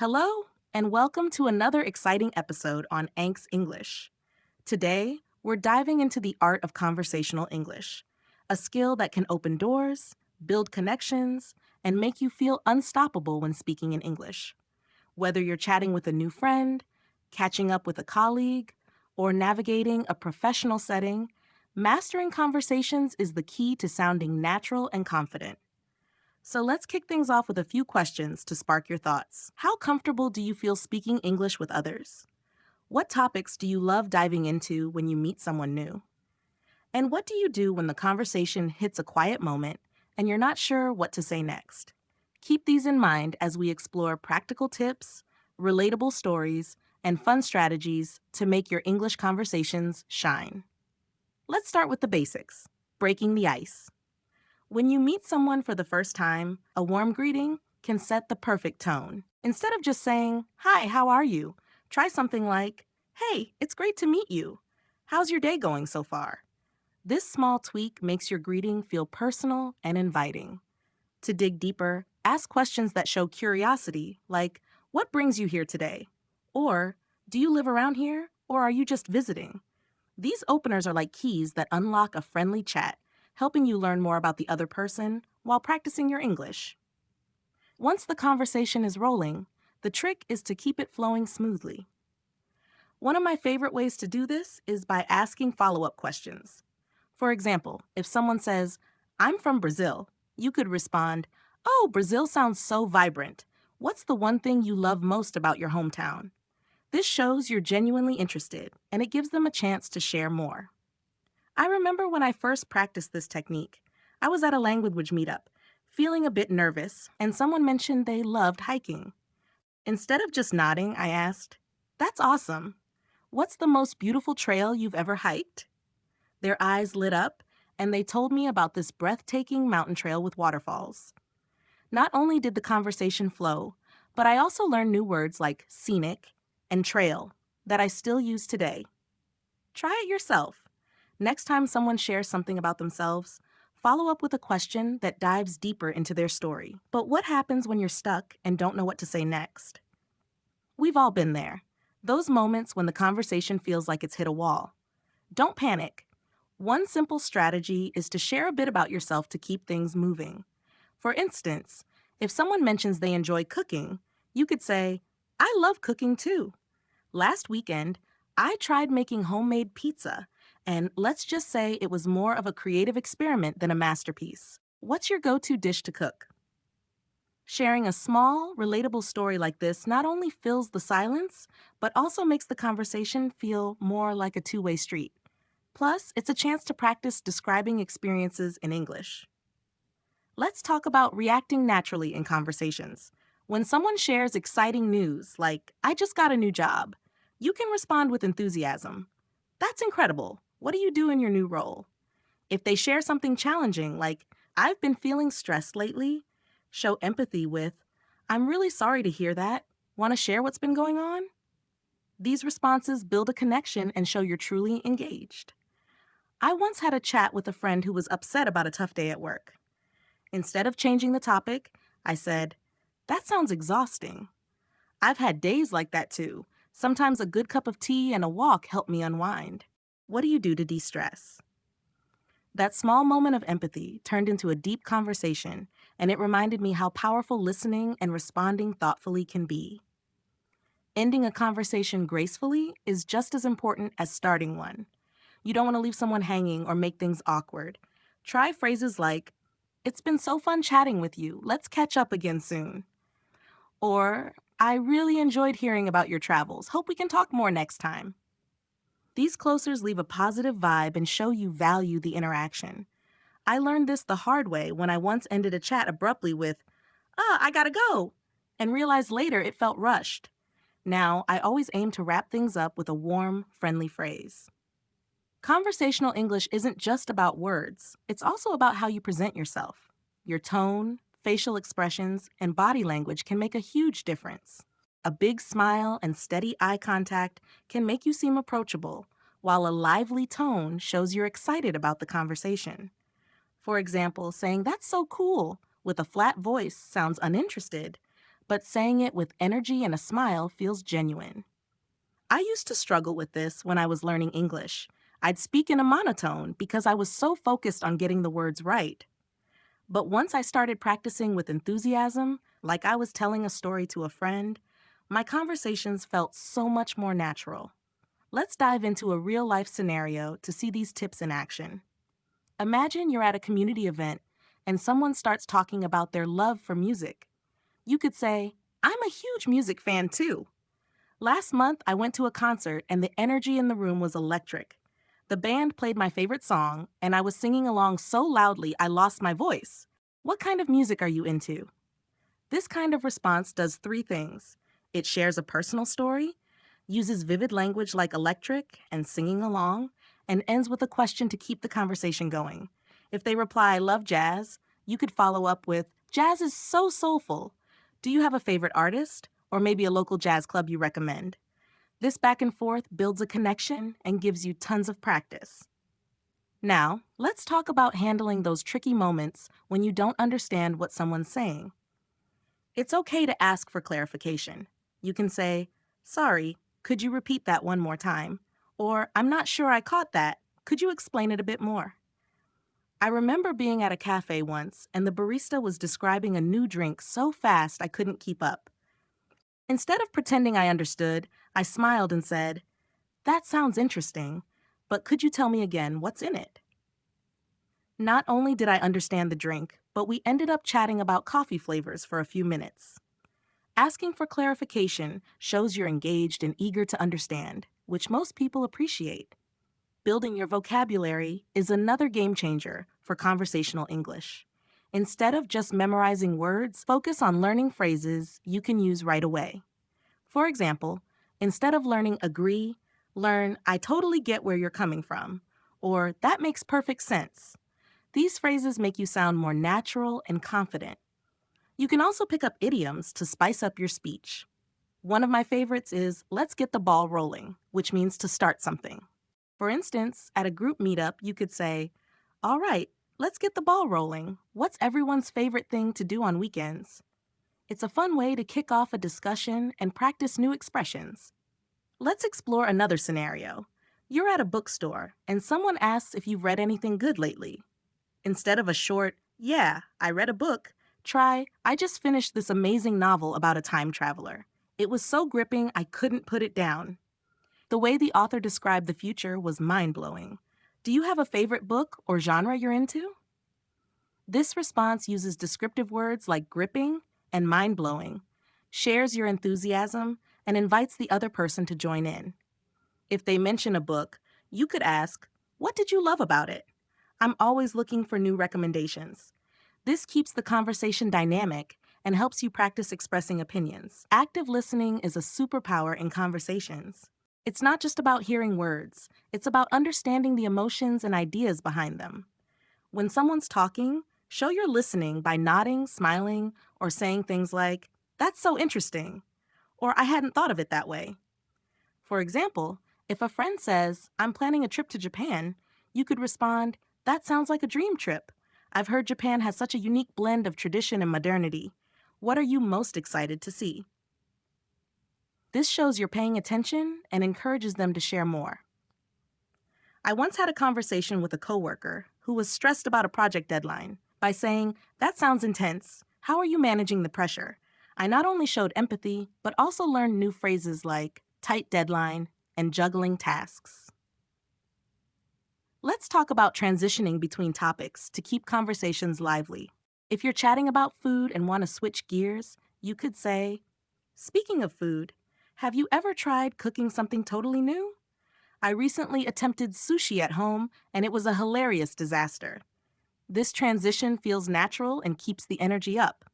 Hello, and welcome to another exciting episode on Anks English. Today, we're diving into the art of conversational English, a skill that can open doors, build connections, and make you feel unstoppable when speaking in English. Whether you're chatting with a new friend, catching up with a colleague, or navigating a professional setting, mastering conversations is the key to sounding natural and confident. So let's kick things off with a few questions to spark your thoughts. How comfortable do you feel speaking English with others? What topics do you love diving into when you meet someone new? And what do you do when the conversation hits a quiet moment and you're not sure what to say next? Keep these in mind as we explore practical tips, relatable stories, and fun strategies to make your English conversations shine. Let's start with the basics, breaking the ice. When you meet someone for the first time, a warm greeting can set the perfect tone. Instead of just saying, "Hi, how are you?" Try something like, "Hey, it's great to meet you. How's your day going so far?" This small tweak makes your greeting feel personal and inviting. To dig deeper, ask questions that show curiosity, like, "What brings you here today?" Or, "Do you live around here, or are you just visiting?" These openers are like keys that unlock a friendly chat, helping you learn more about the other person while practicing your English. Once the conversation is rolling, the trick is to keep it flowing smoothly. One of my favorite ways to do this is by asking follow-up questions. For example, if someone says, "I'm from Brazil," you could respond, "Oh, Brazil sounds so vibrant. What's the one thing you love most about your hometown?" This shows you're genuinely interested, and it gives them a chance to share more. I remember when I first practiced this technique. I was at a language meetup, feeling a bit nervous, and someone mentioned they loved hiking. Instead of just nodding, I asked, "That's awesome. What's the most beautiful trail you've ever hiked?" Their eyes lit up, and they told me about this breathtaking mountain trail with waterfalls. Not only did the conversation flow, but I also learned new words like scenic and trail that I still use today. Try it yourself. Next time someone shares something about themselves, follow up with a question that dives deeper into their story. But what happens when you're stuck and don't know what to say next? We've all been there. Those moments when the conversation feels like it's hit a wall. Don't panic. One simple strategy is to share a bit about yourself to keep things moving. For instance, if someone mentions they enjoy cooking, you could say, "I love cooking too. Last weekend, I tried making homemade pizza, and let's just say it was more of a creative experiment than a masterpiece. What's your go-to dish to cook?" Sharing a small, relatable story like this not only fills the silence, but also makes the conversation feel more like a two-way street. Plus, it's a chance to practice describing experiences in English. Let's talk about reacting naturally in conversations. When someone shares exciting news, like, "I just got a new job," you can respond with enthusiasm. "That's incredible. What do you do in your new role?" If they share something challenging, like, "I've been feeling stressed lately," show empathy with, "I'm really sorry to hear that. Want to share what's been going on?" These responses build a connection and show you're truly engaged. I once had a chat with a friend who was upset about a tough day at work. Instead of changing the topic, I said, "That sounds exhausting. I've had days like that too. Sometimes a good cup of tea and a walk help me unwind. What do you do to de-stress?" That small moment of empathy turned into a deep conversation, and it reminded me how powerful listening and responding thoughtfully can be. Ending a conversation gracefully is just as important as starting one. You don't want to leave someone hanging or make things awkward. Try phrases like, "It's been so fun chatting with you. Let's catch up again soon." Or, "I really enjoyed hearing about your travels. Hope we can talk more next time." These closers leave a positive vibe and show you value the interaction. I learned this the hard way when I once ended a chat abruptly with, I gotta go," and realized later it felt rushed. Now, I always aim to wrap things up with a warm, friendly phrase. Conversational English isn't just about words. It's also about how you present yourself. Your tone, facial expressions, and body language can make a huge difference. A big smile and steady eye contact can make you seem approachable, while a lively tone shows you're excited about the conversation. For example, saying, "That's so cool," with a flat voice sounds uninterested, but saying it with energy and a smile feels genuine. I used to struggle with this when I was learning English. I'd speak in a monotone because I was so focused on getting the words right. But once I started practicing with enthusiasm, like I was telling a story to a friend, my conversations felt so much more natural. Let's dive into a real life scenario to see these tips in action. Imagine you're at a community event and someone starts talking about their love for music. You could say, "I'm a huge music fan too. Last month, I went to a concert and the energy in the room was electric. The band played my favorite song, and I was singing along so loudly I lost my voice. What kind of music are you into?" This kind of response does three things. It shares a personal story, uses vivid language like electric and singing along, and ends with a question to keep the conversation going. If they reply, "I love jazz," you could follow up with, "Jazz is so soulful. Do you have a favorite artist? Or maybe a local jazz club you recommend?" This back and forth builds a connection and gives you tons of practice. Now, let's talk about handling those tricky moments when you don't understand what someone's saying. It's okay to ask for clarification. You can say, "Sorry, could you repeat that one more time?" Or, "I'm not sure I caught that. Could you explain it a bit more?" I remember being at a cafe once and the barista was describing a new drink so fast I couldn't keep up. Instead of pretending I understood, I smiled and said, "That sounds interesting, but could you tell me again what's in it?" Not only did I understand the drink, but we ended up chatting about coffee flavors for a few minutes. Asking for clarification shows you're engaged and eager to understand, which most people appreciate. Building your vocabulary is another game changer for conversational English. Instead of just memorizing words, focus on learning phrases you can use right away. For example, instead of learning agree, learn "I totally get where you're coming from," or "that makes perfect sense." These phrases make you sound more natural and confident. You can also pick up idioms to spice up your speech. One of my favorites is "let's get the ball rolling," which means to start something. For instance, at a group meetup, you could say, "All right, let's get the ball rolling. What's everyone's favorite thing to do on weekends?" It's a fun way to kick off a discussion and practice new expressions. Let's explore another scenario. You're at a bookstore and someone asks if you've read anything good lately. Instead of a short, "Yeah, I read a book," try, "I just finished this amazing novel about a time traveler. It was so gripping I couldn't put it down. The way the author described the future was mind-blowing. Do you have a favorite book or genre you're into?" This response uses descriptive words like gripping and mind-blowing, shares your enthusiasm, and invites the other person to join in. If they mention a book, you could ask, "What did you love about it?" I'm always looking for new recommendations. This keeps the conversation dynamic and helps you practice expressing opinions. Active listening is a superpower in conversations. It's not just about hearing words, it's about understanding the emotions and ideas behind them. When someone's talking, show you're listening by nodding, smiling, or saying things like, "That's so interesting," or "I hadn't thought of it that way." For example, if a friend says, "I'm planning a trip to Japan," you could respond, "That sounds like a dream trip. I've heard Japan has such a unique blend of tradition and modernity. What are you most excited to see?" This shows you're paying attention and encourages them to share more. I once had a conversation with a coworker who was stressed about a project deadline by saying, "That sounds intense. How are you managing the pressure?" I not only showed empathy, but also learned new phrases like tight deadline and juggling tasks. Let's talk about transitioning between topics to keep conversations lively. If you're chatting about food and want to switch gears, you could say, "Speaking of food, have you ever tried cooking something totally new? I recently attempted sushi at home and it was a hilarious disaster." This transition feels natural and keeps the energy up.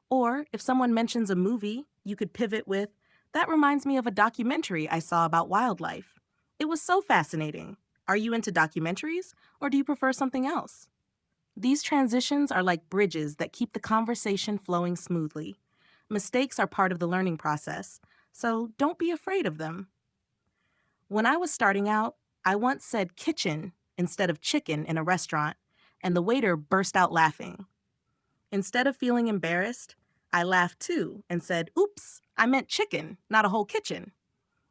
Or if someone mentions a movie, you could pivot with, "That reminds me of a documentary I saw about wildlife. It was so fascinating. Are you into documentaries or do you prefer something else?" These transitions are like bridges that keep the conversation flowing smoothly. Mistakes are part of the learning process, so don't be afraid of them. When I was starting out, I once said kitchen instead of chicken in a restaurant, and the waiter burst out laughing. Instead of feeling embarrassed, I laughed too and said, "Oops, I meant chicken, not a whole kitchen."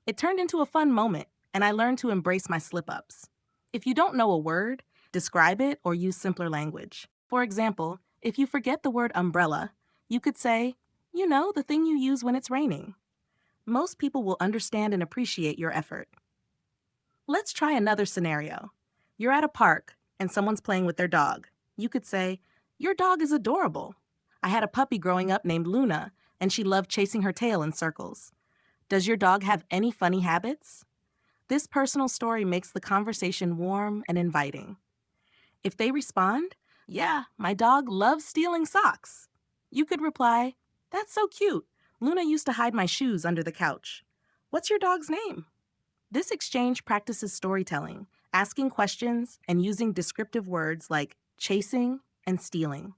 It turned into a fun moment, and I learned to embrace my slip-ups. If you don't know a word, describe it or use simpler language. For example, if you forget the word umbrella, you could say, "You know, the thing you use when it's raining." Most people will understand and appreciate your effort. Let's try another scenario. You're at a park and someone's playing with their dog. You could say, "Your dog is adorable. I had a puppy growing up named Luna, and she loved chasing her tail in circles. Does your dog have any funny habits?" This personal story makes the conversation warm and inviting. If they respond, "Yeah, my dog loves stealing socks," you could reply, "That's so cute. Luna used to hide my shoes under the couch. What's your dog's name?" This exchange practices storytelling, asking questions, and using descriptive words like chasing and stealing.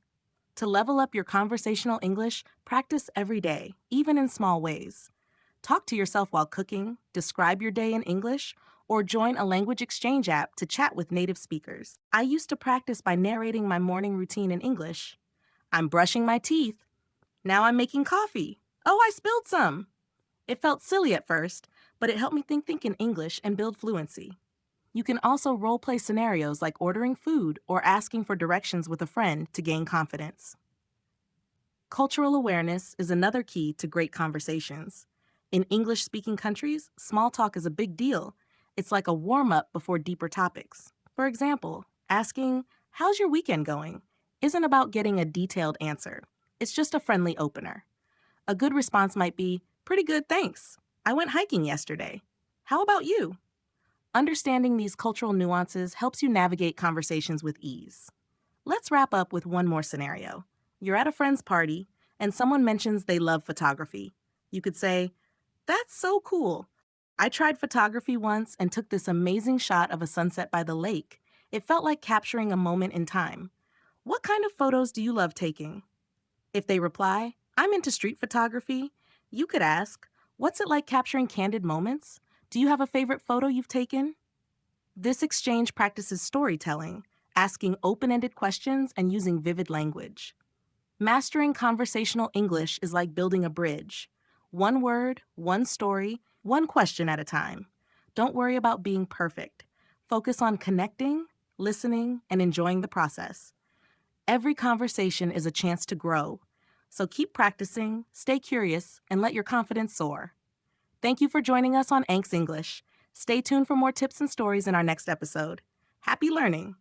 To level up your conversational English, practice every day, even in small ways. Talk to yourself while cooking, describe your day in English, or join a language exchange app to chat with native speakers. I used to practice by narrating my morning routine in English. "I'm brushing my teeth. Now I'm making coffee. Oh, I spilled some." It felt silly at first, but it helped me think in English and build fluency. You can also role-play scenarios like ordering food or asking for directions with a friend to gain confidence. Cultural awareness is another key to great conversations. In English-speaking countries, small talk is a big deal. It's like a warm-up before deeper topics. For example, asking, "How's your weekend going?" isn't about getting a detailed answer. It's just a friendly opener. A good response might be, "Pretty good, thanks. I went hiking yesterday. How about you?" Understanding these cultural nuances helps you navigate conversations with ease. Let's wrap up with one more scenario. You're at a friend's party, and someone mentions they love photography. You could say, "That's so cool. I tried photography once and took this amazing shot of a sunset by the lake. It felt like capturing a moment in time. What kind of photos do you love taking?" If they reply, "I'm into street photography," you could ask, "What's it like capturing candid moments? Do you have a favorite photo you've taken?" This exchange practices storytelling, asking open-ended questions and using vivid language. Mastering conversational English is like building a bridge. One word, one story, one question at a time. Don't worry about being perfect. Focus on connecting, listening, and enjoying the process. Every conversation is a chance to grow. So keep practicing, stay curious, and let your confidence soar. Thank you for joining us on Anks English. Stay tuned for more tips and stories in our next episode. Happy learning!